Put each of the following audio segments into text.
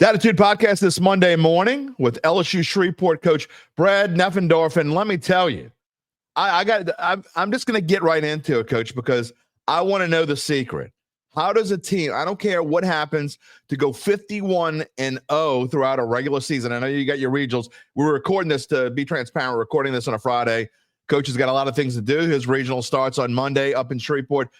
Attitude Podcast this Monday morning with LSU-Shreveport coach Brad Neffendorf. And let me tell you, I'm just going to get right into it, coach, because I want to know the secret. How does a team, I don't care what happens, to go 51-0 throughout a regular season? I know you got your regionals. We're recording this, to be transparent, we're recording this on a Friday. Coach has got a lot of things to do. His regional starts on Monday up in Shreveport.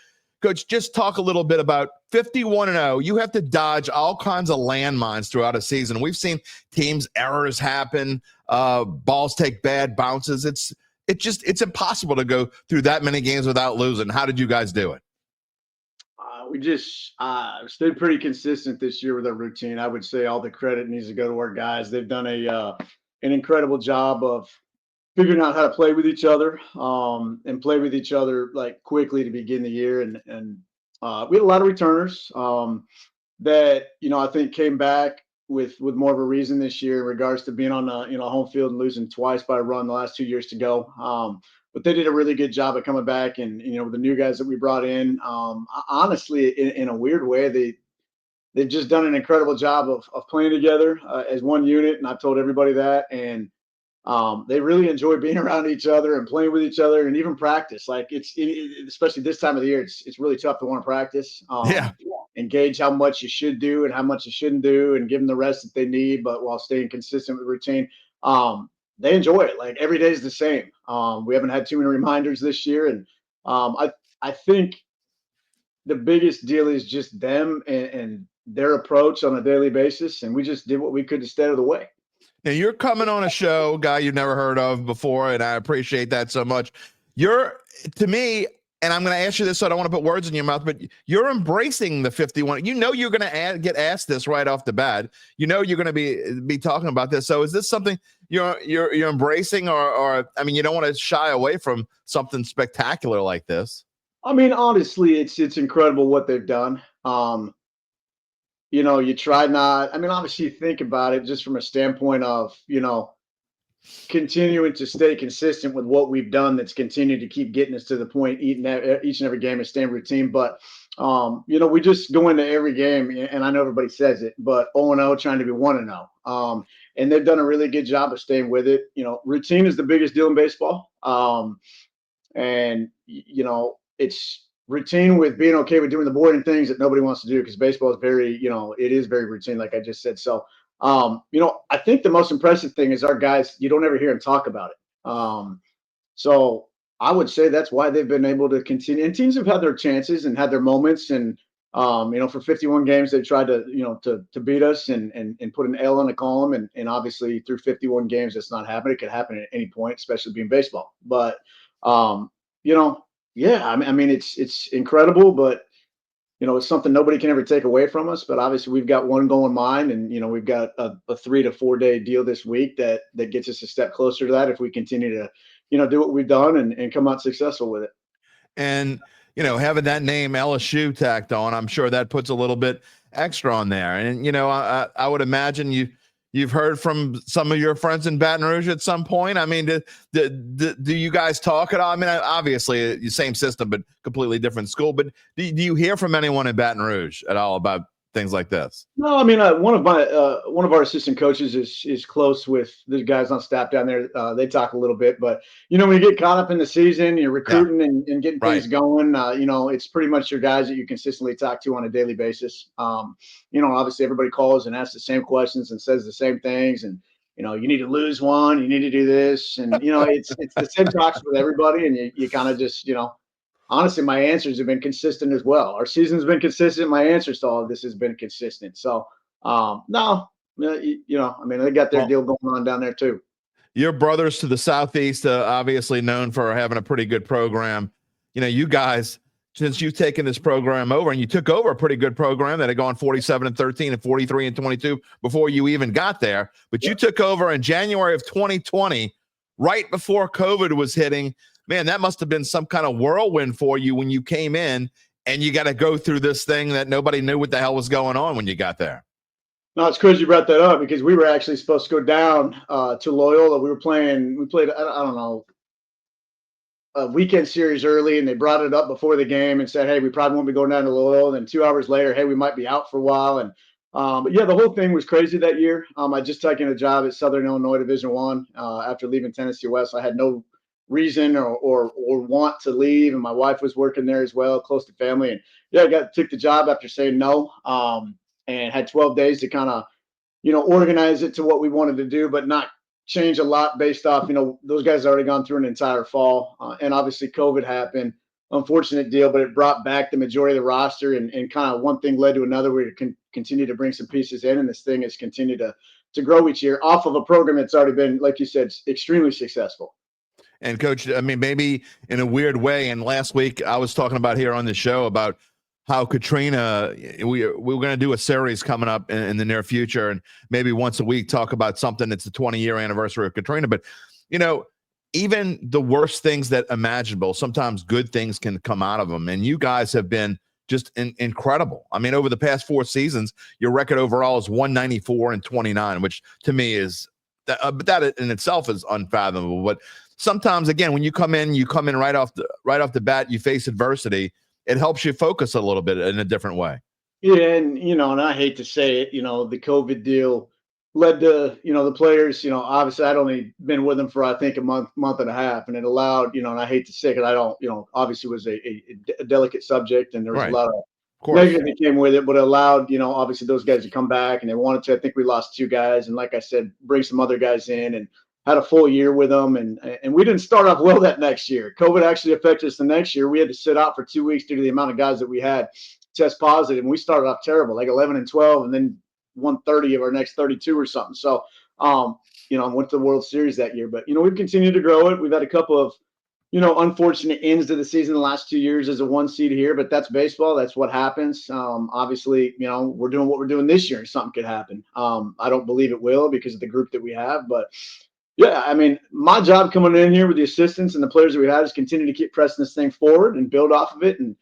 Coach, just talk a little bit about 51-0. You have to dodge all kinds of landmines throughout a season. We've seen teams' errors happen, balls take bad bounces. It's impossible to go through that many games without losing. How did you guys do it? We just stayed pretty consistent this year with our routine. I would say all the credit needs to go to our guys. They've done an incredible job of figuring out how to play with each other and play with each other like quickly to begin the year. And we had a lot of returners that, I think came back with more of a reason this year in regards to being on home field and losing twice by a run the last 2 years to go. But they did a really good job of coming back, and with the new guys that we brought in, honestly, in a weird way, they've just done an incredible job of playing together as one unit. And I've told everybody that, and they really enjoy being around each other and playing with each other, and even practice. Like especially this time of the year, it's really tough to want to practice. And gauge how much you should do and how much you shouldn't do, and give them the rest that they need, but while staying consistent with the routine. They enjoy it. Like every day is the same. We haven't had too many reminders this year, and I think the biggest deal is just them and their approach on a daily basis, and we just did what we could to stay out of the way. Now, you're coming on a show, guy you've never heard of before, and I appreciate that so much. To me, and I'm going to ask you this, so I don't want to put words in your mouth, but you're embracing the 51. You're going to get asked this right off the bat. You're going to be talking about this. So is this something you're embracing, or I mean, you don't want to shy away from something spectacular like this? I mean, honestly, it's incredible what they've done. You try not. I mean, obviously, you think about it just from a standpoint of continuing to stay consistent with what we've done. That's continued to keep getting us to the point each and every game is staying routine. But we just go into every game, and I know everybody says it, but 0-0 trying to be 1-0. And they've done a really good job of staying with it. Routine is the biggest deal in baseball. And it's routine with being okay with doing the boring things that nobody wants to do, because baseball is very, it is very routine, like I just said. So, I think the most impressive thing is our guys, you don't ever hear them talk about it. So I would say that's why they've been able to continue. And teams have had their chances and had their moments. And, for 51 games, they tried to, to beat us and put an L in a column. And obviously through 51 games, it's not happening. It could happen at any point, especially being baseball. But, yeah, I mean, it's incredible, but it's something nobody can ever take away from us. But obviously, we've got one goal in mind, and we've got a 3 to 4 day deal this week that gets us a step closer to that if we continue to, do what we've done and come out successful with it. And having that name LSU tacked on, I'm sure that puts a little bit extra on there. And I would imagine you've heard from some of your friends in Baton Rouge at some point. I mean, do you guys talk at all? I mean, obviously the same system, but completely different school. But do you hear from anyone in Baton Rouge at all about things like this? No, I mean, one of our assistant coaches is close with the guys on staff down there. They talk a little bit, but when you get caught up in the season, you're recruiting and getting things going. It's pretty much your guys that you consistently talk to on a daily basis. Obviously everybody calls and asks the same questions and says the same things, and you need to lose one, you need to do this, and it's the same talks with everybody, and you kind of just honestly, my answers have been consistent as well. Our season's been consistent. My answers to all of this has been consistent. So, no, I mean, they got their deal going on down there too. Your brothers to the southeast, obviously known for having a pretty good program. You guys, since you've taken this program over, and you took over a pretty good program that had gone 47-13 and 43-22 before you even got there. But you took over in January of 2020, right before COVID was hitting. Man, that must have been some kind of whirlwind for you when you came in, and you got to go through this thing that nobody knew what the hell was going on when you got there. No, it's crazy you brought that up, because we were actually supposed to go down to Loyola. We played, I don't know, a weekend series early, and they brought it up before the game and said, hey, we probably won't be going down to Loyola. And then 2 hours later, hey, we might be out for a while. And But yeah, the whole thing was crazy that year. I just taken a job at Southern Illinois Division One after leaving Tennessee West. I had no reason or want to leave, and my wife was working there as well, close to family. And yeah, took the job after saying no, and had 12 days to kind of organize it to what we wanted to do, but not change a lot based off, those guys already gone through an entire fall. And obviously COVID happened, unfortunate deal, but it brought back the majority of the roster and kind of one thing led to another. We can continue to bring some pieces in, and this thing has continued to grow each year off of a program that's already been, like you said, extremely successful. And Coach, I mean, maybe in a weird way. And last week I was talking about here on the show about how Katrina, we're going to do a series coming up in the near future, and maybe once a week talk about something that's the 20-year anniversary of Katrina. But, even the worst things that imaginable, sometimes good things can come out of them. And you guys have been just incredible. I mean, over the past 4 seasons, your record overall is 194-29, which to me is but that in itself is unfathomable. But sometimes, again, when you come in right off the bat, you face adversity. It helps you focus a little bit in a different way. Yeah, and and I hate to say it, the COVID deal led to, the players, obviously I'd only been with them for I think a month and a half, and it allowed, and I hate to say it, because I don't, obviously it was a delicate subject, and there was Right. a lot of negative that came with it, but it allowed, obviously those guys to come back, and they wanted to. I think we lost 2 guys, and like I said, bring some other guys in, and had a full year with them, and we didn't start off well that next year. COVID actually affected us the next year. We had to sit out for 2 weeks due to the amount of guys that we had test positive, and we started off terrible, like 11-12, and then won 30 of our next 32 or something. So, went to the World Series that year. But we've continued to grow it. We've had a couple of unfortunate ends to the season the last 2 years as a 1 seed here, but that's baseball. That's what happens. Obviously, we're doing what we're doing this year, and something could happen. I don't believe it will because of the group that we have, but yeah, I mean, my job coming in here with the assistants and the players that we have is continue to keep pressing this thing forward and build off of it. And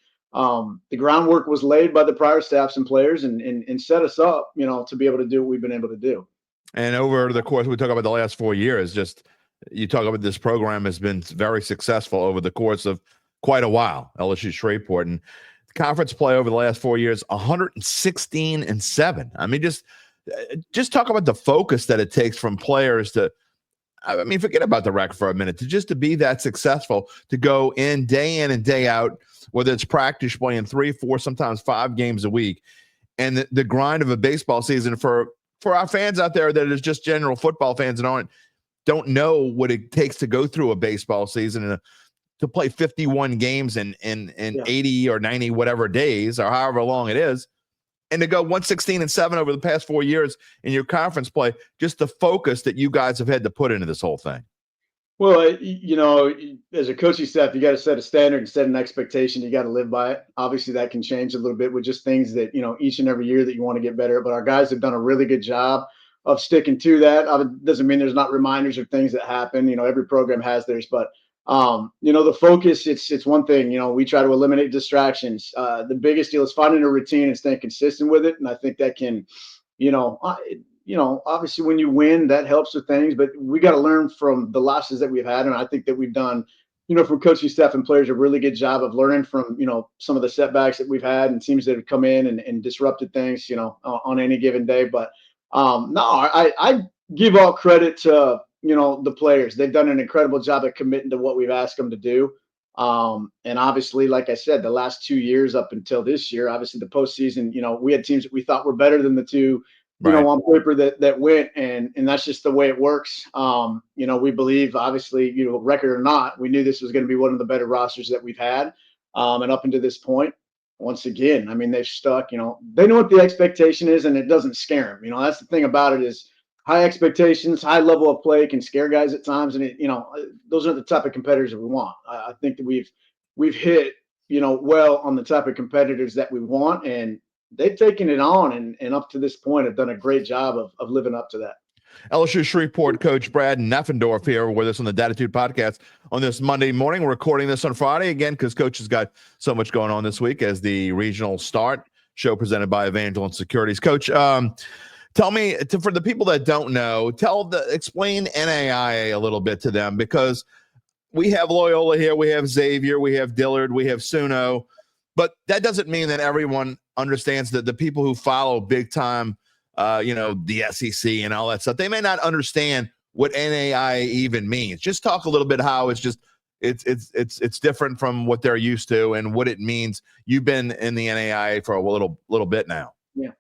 the groundwork was laid by the prior staffs and players and set us up, to be able to do what we've been able to do. And over the course, we talk about the last 4 years, just you talk about this program has been very successful over the course of quite a while, LSU-Shreveport. And conference play over the last 4 years, 116-7. I mean, just talk about the focus that it takes from players to, I mean, forget about the record for a minute, to be that successful, to go in and day out, whether it's practice playing 3, 4, sometimes 5 games a week, and the grind of a baseball season for our fans out there that is just general football fans and don't know what it takes to go through a baseball season and to play 51 games in 80 or 90 whatever days or however long it is. And to go 116-7 over the past 4 years in your conference play, just the focus that you guys have had to put into this whole thing. Well, as a coaching staff, you got to set a standard and set an expectation. You got to live by it. Obviously, that can change a little bit with just things that, each and every year that you want to get better. But our guys have done a really good job of sticking to that. It doesn't mean there's not reminders of things that happen. Every program has theirs, but the focus, it's one thing. We try to eliminate distractions. The biggest deal is finding a routine and staying consistent with it. And I think that can, obviously when you win, that helps with things, but we got to learn from the losses that we've had. And I think that we've done, from coaching staff and players, a really good job of learning from, some of the setbacks that we've had and teams that have come in and disrupted things, on any given day. But I give all credit to, the players. They've done an incredible job of committing to what we've asked them to do. And obviously, like I said, the last 2 years up until this year, obviously the postseason, we had teams that we thought were better than the 2, on paper that went, and that's just the way it works. We believe, obviously, record or not, we knew this was going to be one of the better rosters that we've had. And up until this point, once again, I mean, they've stuck, they know what the expectation is, and it doesn't scare them. That's the thing about it is high expectations, high level of play can scare guys at times. And those are the type of competitors that we want. I think that we've hit, well on the type of competitors that we want, and they've taken it on and up to this point have done a great job of living up to that. LSU-Shreveport coach Brad Neffendorf here with us on the Datitude podcast on this Monday morning. We're recording this on Friday again because Coach has got so much going on this week as the regional start show presented by Evangeline Securities. Coach, tell me, for the people that don't know, explain NAIA a little bit to them, because we have Loyola here, we have Xavier, we have Dillard, we have Suno, but that doesn't mean that everyone understands that the people who follow big time, the SEC and all that stuff, they may not understand what NAIA even means. Just talk a little bit how it's different from what they're used to and what it means. You've been in the NAIA for a little bit now. Yeah.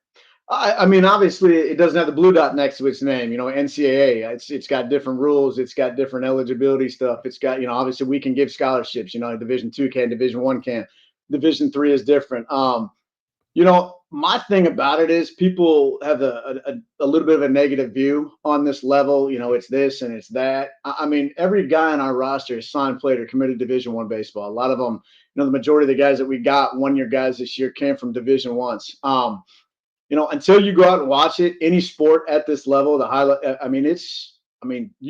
I mean, obviously, it doesn't have the blue dot next to its name. NCAA. It's got different rules. It's got different eligibility stuff. It's got, obviously, we can give scholarships. Division II can, Division I can, Division III is different. My thing about it is people have a little bit of a negative view on this level. It's this and it's that. I mean, every guy on our roster is signed, played, or committed Division I baseball. A lot of them, the majority of the guys that we got, one-year guys this year, came from Division I's. Until you go out and watch it, any sport at this level, you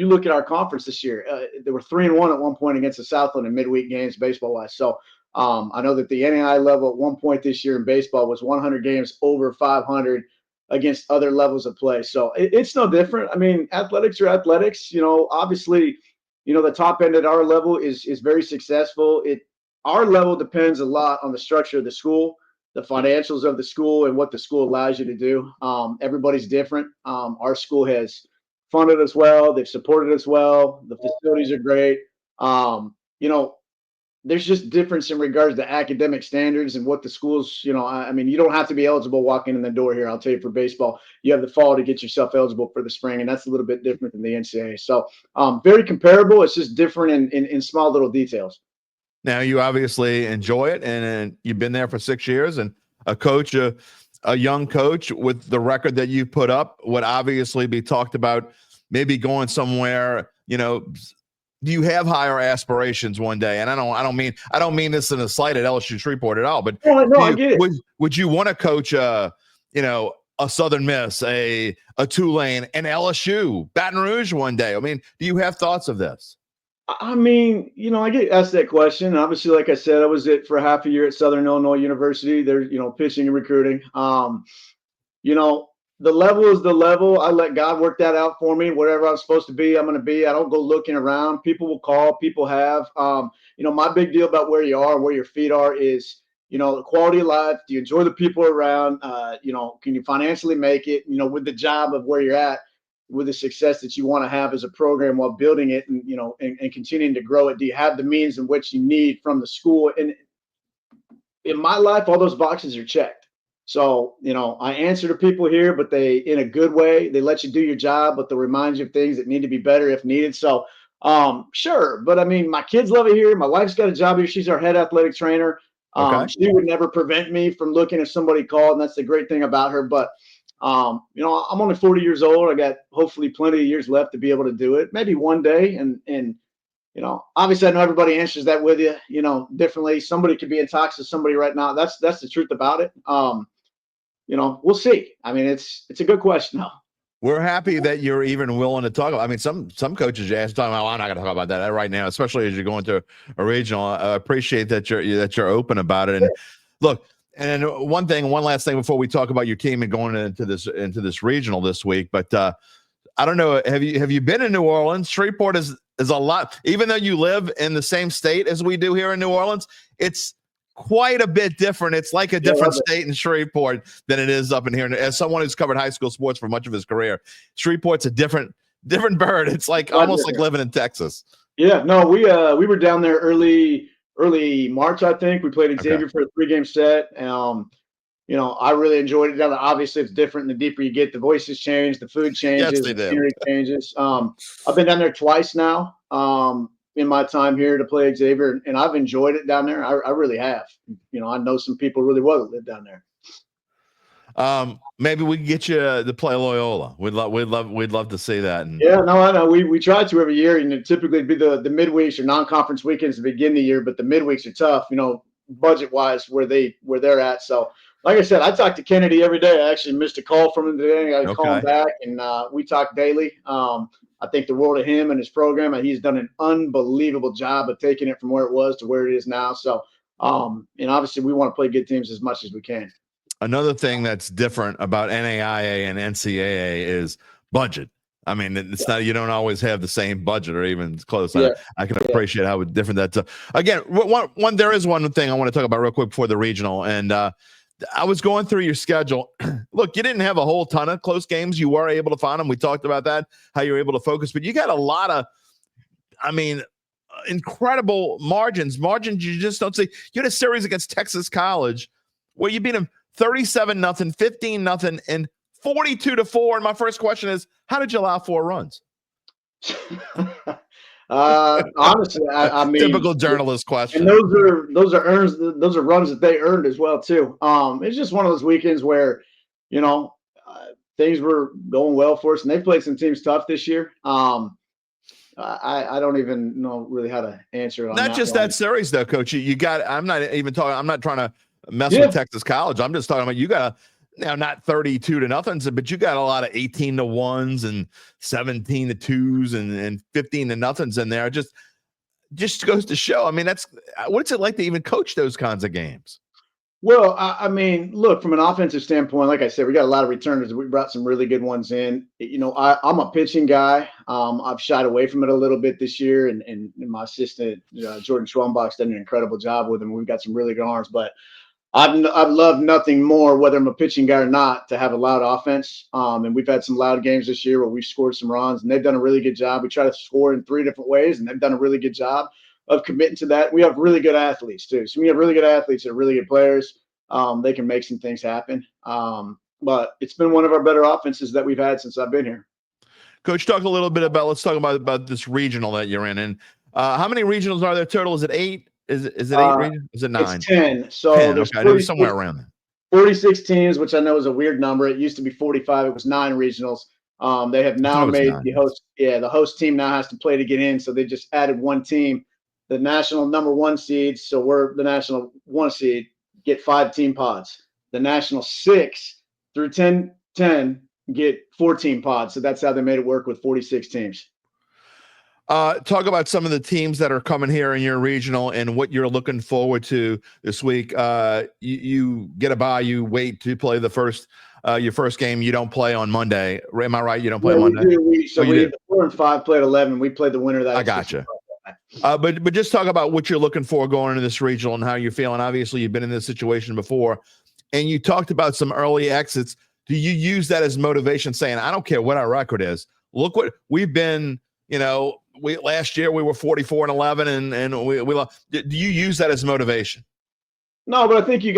look at our conference this year, they were 3-1 at one point against the Southland in midweek games, baseball wise. So I know that the NAI level at one point this year in baseball was 100 games over 500 against other levels of play. So it's no different. I mean, athletics are athletics. Obviously, the top end at our level is very successful. Our level depends a lot on the structure of the school, the financials of the school, and what the school allows you to do. Everybody's different. Our school has funded us well. They've supported us well. The facilities are great. There's just difference in regards to academic standards and what the schools, you don't have to be eligible walking in the door here. I'll tell you, for baseball, you have the fall to get yourself eligible for the spring, and that's a little bit different than the NCAA. So very comparable. It's just different in small little details. Now, you obviously enjoy it, and you've been there for 6 years, and a coach, a young coach with the record that you put up would obviously be talked about maybe going somewhere. Do you have higher aspirations one day? And I don't mean this in a slight at LSU-Shreveport at all, but I get it. Would you want to coach a Southern Miss, a Tulane, an LSU, Baton Rouge one day? I mean, do you have thoughts of this? I mean, I get asked that question. Obviously, like I said, I was for half a year at Southern Illinois University. They're, pitching and recruiting. The level is the level. I let God work that out for me. Whatever I'm supposed to be, I'm going to be. I don't go looking around. People will call. People have. My big deal about where you are, where your feet are is, the quality of life. Do you enjoy the people around? Can you financially make it, with the job of where you're at, with the success that you want to have as a program while building it and, and continuing to grow it? Do you have the means in which you need from the school? And in my life, all those boxes are checked. So, I answer to people here, but they, in a good way, they let you do your job, but they'll remind you of things that need to be better if needed. So, sure. But I mean, my kids love it here. My wife's got a job here. She's our head athletic trainer. Okay. She would never prevent me from looking if somebody called. And that's the great thing about her. But, I'm only 40 years old. I got hopefully plenty of years left to be able to do it. Maybe one day. And obviously I know everybody answers that with you, differently. Somebody could be in talks with somebody right now. That's the truth about it. We'll see. I mean, it's a good question though. We're happy that you're even willing to talk about. I mean, some coaches you ask, I'm not going to talk about that right now, especially as you're going to a regional. I appreciate that you're open about it. And look, and one last thing before we talk about your team and going into this regional this week. But I don't know. Have you been in New Orleans? Shreveport is a lot. Even though you live in the same state as we do here in New Orleans, it's quite a bit different. It's like a different state in Shreveport than it is up in here. And as someone who's covered high school sports for much of his career, Shreveport's a different bird. It's like almost like living in Texas. Yeah, no, we were down there early March, I think. We played Xavier for a 3-game set. I really enjoyed it down there. Obviously, it's different. The deeper you get, the voices change, the food changes, yes, they the scenery changes. I've been down there twice now. In my time here to play Xavier, and I've enjoyed it down there. I really have. I know some people really well that live down there. Maybe we can get you to play Loyola. We'd love to see that. And yeah, no, I know. We try to every year, and typically be the midweeks or non-conference weekends to begin the year, but the midweeks are tough, budget wise where they're at. So like I said, I talk to Kennedy every day. I actually missed a call from him today. I call him back, and we talk daily. I think the world of him and his program, and he's done an unbelievable job of taking it from where it was to where it is now. So, and obviously we want to play good teams as much as we can. Another thing that's different about NAIA and NCAA is budget. I mean, it's not, you don't always have the same budget or even close. Yeah. I can appreciate how different that's. Again, there is one thing I want to talk about real quick before the regional, and I was going through your schedule. Look, you didn't have a whole ton of close games. You were able to find them. We talked about that, how you were able to focus, but you got a lot of, incredible margins you just don't see. You had a series against Texas College where you beat them 37-0, 15-0, and 42-4. And my first question is, how did you allow 4 runs? Honestly, I mean, typical journalist question. And those are runs that they earned as well too. It's just one of those weekends where, things were going well for us, and they played some teams tough this year. I don't even know really how to answer it on Not just that series though, Coach. You got. I'm not trying to mess with Texas College. I'm just talking about you got now not 32-0, but you got a lot of 18-1s and 17-2s and 15-0s in there. Just goes to show. I mean, what's it like to even coach those kinds of games? Well, I mean, look, from an offensive standpoint, like I said, we got a lot of returners. We brought some really good ones in. I'm a pitching guy. I've shied away from it a little bit this year, and my assistant, Jordan Schwambach's done an incredible job with him. We've got some really good arms, but I've loved nothing more, whether I'm a pitching guy or not, to have a loud offense. And we've had some loud games this year where we've scored some runs, and they've done a really good job. We try to score in 3 different ways, and they've done a really good job of committing to that. We have really good athletes too. So we have really good athletes that are really good players. They can make some things happen. But it's been one of our better offenses that we've had since I've been here. Coach, let's talk about this regional that you're in. And how many regionals are there total? Is it 8? Is it 8 regions? Is it 9? It's 10. So 10. there's Okay, there's somewhere around there. 46 teams, which I know is a weird number. It used to be 45. It was 9 regionals. They have now made the host. Yeah, the host team now has to play to get in. So they just added one team, the national number 1 seed. So we're the national 1 seed, get 5 team pods. The national 6 through 10 get 14 pods. So that's how they made it work with 46 teams. Talk about some of the teams that are coming here in your regional and what you're looking forward to this week. You get a bye. You wait to play your first game. You don't play on Monday. Am I right? You don't play on Monday? We the 4 and 5 played 11. We played the winner of that. I gotcha. But just talk about what you're looking for going into this regional and how you're feeling. Obviously, you've been in this situation before, and you talked about some early exits. Do you use that as motivation, saying, I don't care what our record is. Look what we've been, last year we were 44-11 and we lost. Do you use that as motivation? No, but I think you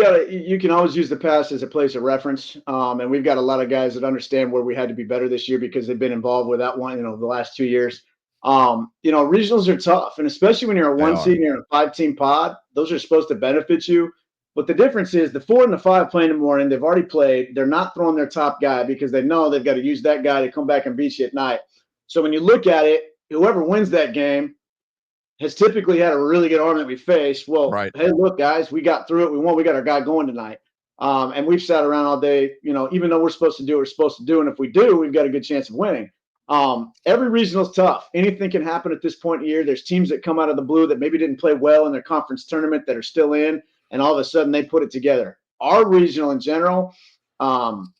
can always use the past as a place of reference. And we've got a lot of guys that understand where we had to be better this year because they've been involved with that one, the last 2 years. Regionals are tough, and especially when you're a 1 seed and you're in a 5-team pod, those are supposed to benefit you. But the difference is the 4 and the 5 play in the morning. They've already played. They're not throwing their top guy because they know they've got to use that guy to come back and beat you at night. So when you look at it, whoever wins that game has typically had a really good arm that we faced. Well, right. Hey, look, guys, we got through it. We won. We got our guy going tonight. And we've sat around all day, even though we're supposed to do what we're supposed to do. And if we do, we've got a good chance of winning. Every regional is tough. Anything can happen at this point in the year. There's teams that come out of the blue that maybe didn't play well in their conference tournament that are still in, and all of a sudden they put it together. Our regional in general,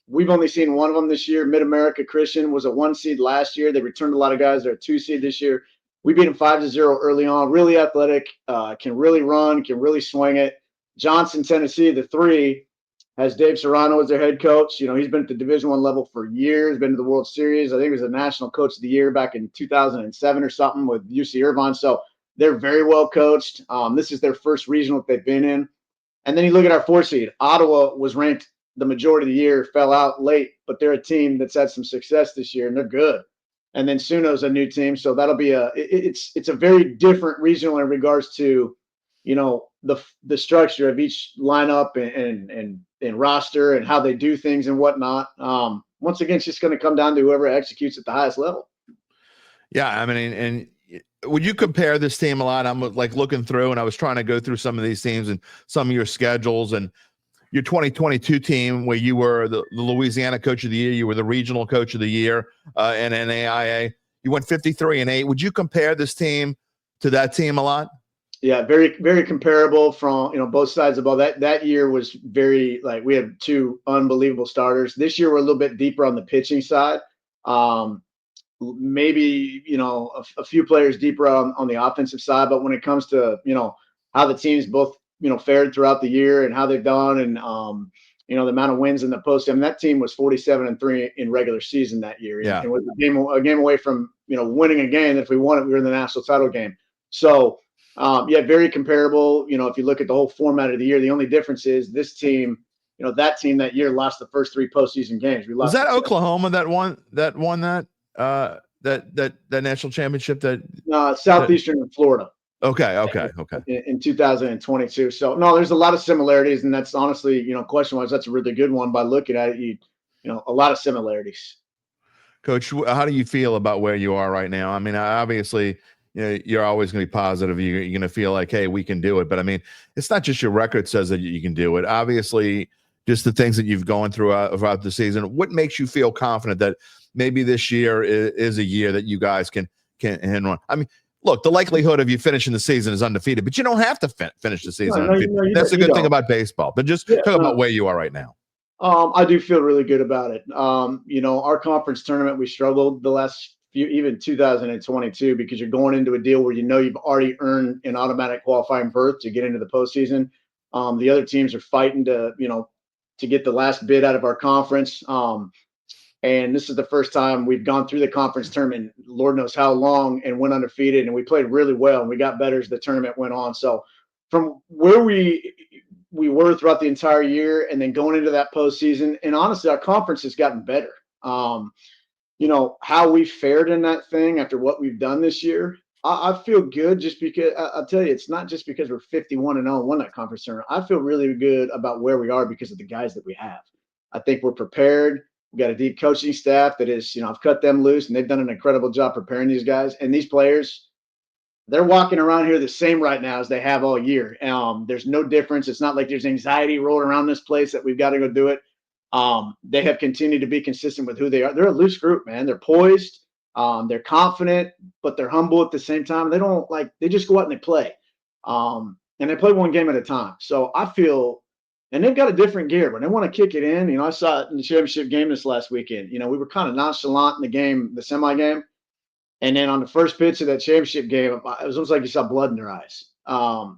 we've only seen one of them this year. Mid-America Christian was a 1 seed last year. They returned a lot of guys. They're a 2 seed this year. We beat them 5-0 early on. Really athletic, can really run, can really swing it. Johnson, Tennessee, the 3, has Dave Serrano as their head coach. He's been at the Division I level for years, been to the World Series. I think he was a National Coach of the Year back in 2007 or something with UC Irvine. So they're very well coached. This is their first regional that they've been in. And then you look at our 4 seed. Ottawa was ranked the majority of the year, fell out late, but they're a team that's had some success this year, and they're good. And then Suno's a new team, so that'll be it's a very different regional in regards to, the structure of each lineup and roster and how they do things and whatnot. Once again, it's just going to come down to whoever executes at the highest level. Yeah, I mean, and would you compare this team a lot? I'm like looking through, and I was trying to go through some of these teams and some of your schedules, and your 2022 team where you were the Louisiana Coach of the Year, you were the Regional Coach of the Year in NAIA. You went 53-8. Would you compare this team to that team a lot? Yeah, very, very comparable from both sides of the ball. That year was very we had 2 unbelievable starters. This year we're a little bit deeper on the pitching side. Maybe a few players deeper on the offensive side, but when it comes to how the teams both fared throughout the year and how they've done and the amount of wins in the postseason. I mean, that team was 47-3 in regular season that year, Yeah. and was a game away from winning a game. If we won it, we were in the national title game. So, very comparable. If you look at the whole format of the year, the only difference is this team. That team that year lost the first 3 postseason games. We lost. Was that Oklahoma that won that national championship? Southeastern and Florida. Okay. In 2022. So no, there's a lot of similarities, and that's honestly, question-wise, that's a really good one by looking at it. A lot of similarities. Coach, how do you feel about where you are right now? I mean, obviously, you're always going to be positive. You're going to feel like, hey, we can do it. But I mean, it's not just your record says that you can do it. Obviously, just the things that you've gone throughout the season. What makes you feel confident that maybe this year is a year that you guys can run? I mean, look, the likelihood of you finishing the season is undefeated, but you don't have to finish the season undefeated. That's a good thing about baseball. But just talk about where you are right now. I do feel really good about it. Our conference tournament, we struggled the last few, even 2022, because you're going into a deal where you've already earned an automatic qualifying berth to get into the postseason. The other teams are fighting to get the last bid out of our conference. And this is the first time we've gone through the conference tournament, Lord knows how long, and went undefeated. And we played really well, and we got better as the tournament went on. So from where we were throughout the entire year, and then going into that postseason, and honestly, our conference has gotten better. How we fared in that thing after what we've done this year, I feel good, just because I'll tell you, it's not just because we're 51-0 and won that conference tournament. I feel really good about where we are because of the guys that we have. I think we're prepared. We've got a deep coaching staff that is, I've cut them loose, and they've done an incredible job preparing these guys. And these players, they're walking around here the same right now as they have all year. There's no difference. It's not like there's anxiety rolling around this place that we've got to go do it. They have continued to be consistent with who they are. They're a loose group, man. They're poised. They're confident, but they're humble at the same time. They just go out and they play. And they play one game at a time. So I feel, and they've got a different gear. When they want to kick it in, I saw it in the championship game this last weekend. We were kind of nonchalant in the game, the semi game. And then on the first pitch of that championship game, it was almost like you saw blood in their eyes.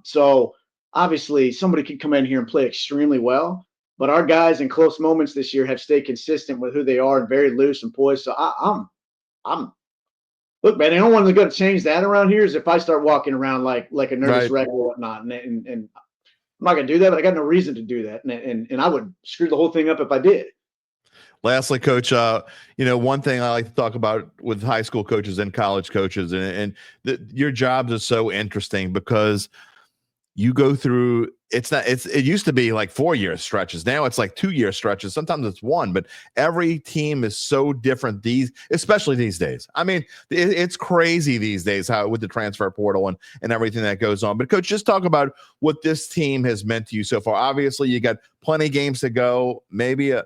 So obviously somebody could come in here and play extremely well, but our guys in close moments this year have stayed consistent with who they are and very loose and poised. So I'm look, man, the only one that's going to change that around here is if I start walking around like a nervous wreck or whatnot. And I'm not going to do that, but I got no reason to do that. And I would screw the whole thing up if I did. Lastly, Coach, one thing I like to talk about with high school coaches and college coaches, and your jobs are so interesting because you go through. It used to be like 4-year stretches. Now it's like 2-year stretches. Sometimes it's 1, but every team is so different. Especially these days. I mean, it's crazy these days how with the transfer portal and everything that goes on. But Coach, just talk about what this team has meant to you so far. Obviously, you got plenty of games to go. Maybe a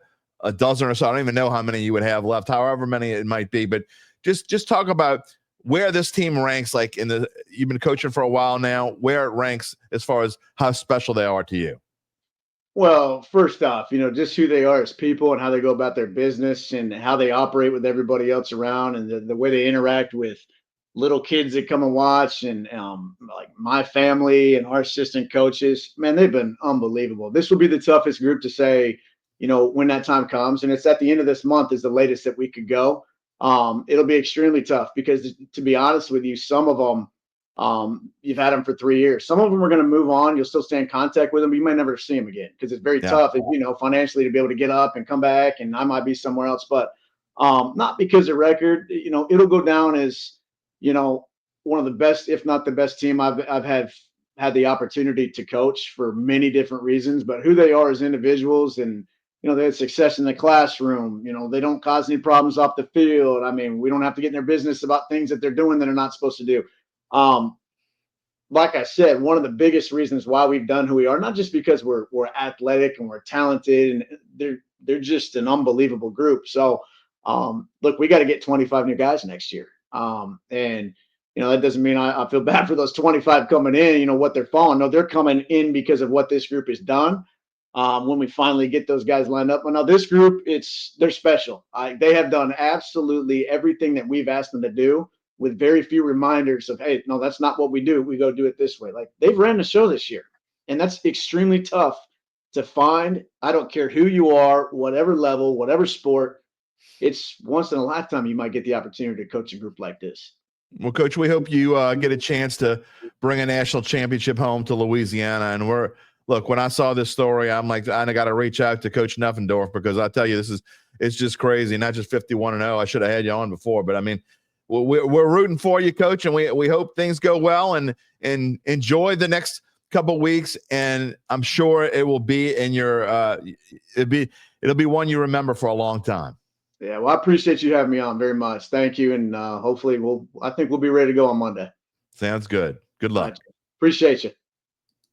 dozen or so. I don't even know how many you would have left, however many it might be. But just talk about where this team ranks, like you've been coaching for a while now, where it ranks as far as how special they are to you. Well, first off, just who they are as people and how they go about their business and how they operate with everybody else around, and the way they interact with little kids that come and watch, and like my family and our assistant coaches, man, they've been unbelievable. This will be the toughest group to say, when that time comes, and it's at the end of this month is the latest that we could go. It'll be extremely tough because, to be honest with you, some of them, you've had them for 3 years. Some of them are going to move on. You'll still stay in contact with them, but you might never see them again because it's very tough, as financially, to be able to get up and come back. And I might be somewhere else, but not because of record. It'll go down as one of the best, if not the best team I've had the opportunity to coach for many different reasons. But who they are as individuals, and they had success in the classroom. They don't cause any problems off the field. I mean, we don't have to get in their business about things that they're doing that are not supposed to do. Like I said, one of the biggest reasons why we've done who we are, not just because we're athletic and we're talented, and they're just an unbelievable group. So, look, we got to get 25 new guys next year. And that doesn't mean I feel bad for those 25 coming in, what they're falling. No, they're coming in because of what this group has done. When we finally get those guys lined up. But now this group, they're special. They have done absolutely everything that we've asked them to do, with very few reminders of, hey, no, that's not what we do. We go do it this way. Like, they've ran the show this year, and that's extremely tough to find. I don't care who you are, whatever level, whatever sport. It's once in a lifetime you might get the opportunity to coach a group like this. Well, Coach, we hope you get a chance to bring a national championship home to Louisiana. And look, when I saw this story, I'm like, I got to reach out to Coach Neffendorf, because I tell you, it's just crazy. Not just 51-0. I should have had you on before, but I mean, we're rooting for you, Coach, and we hope things go well and enjoy the next couple of weeks. And I'm sure it will be in your it'll be one you remember for a long time. Yeah, well, I appreciate you having me on very much. Thank you, and hopefully I think we'll be ready to go on Monday. Sounds good. Good luck. Right. Appreciate you.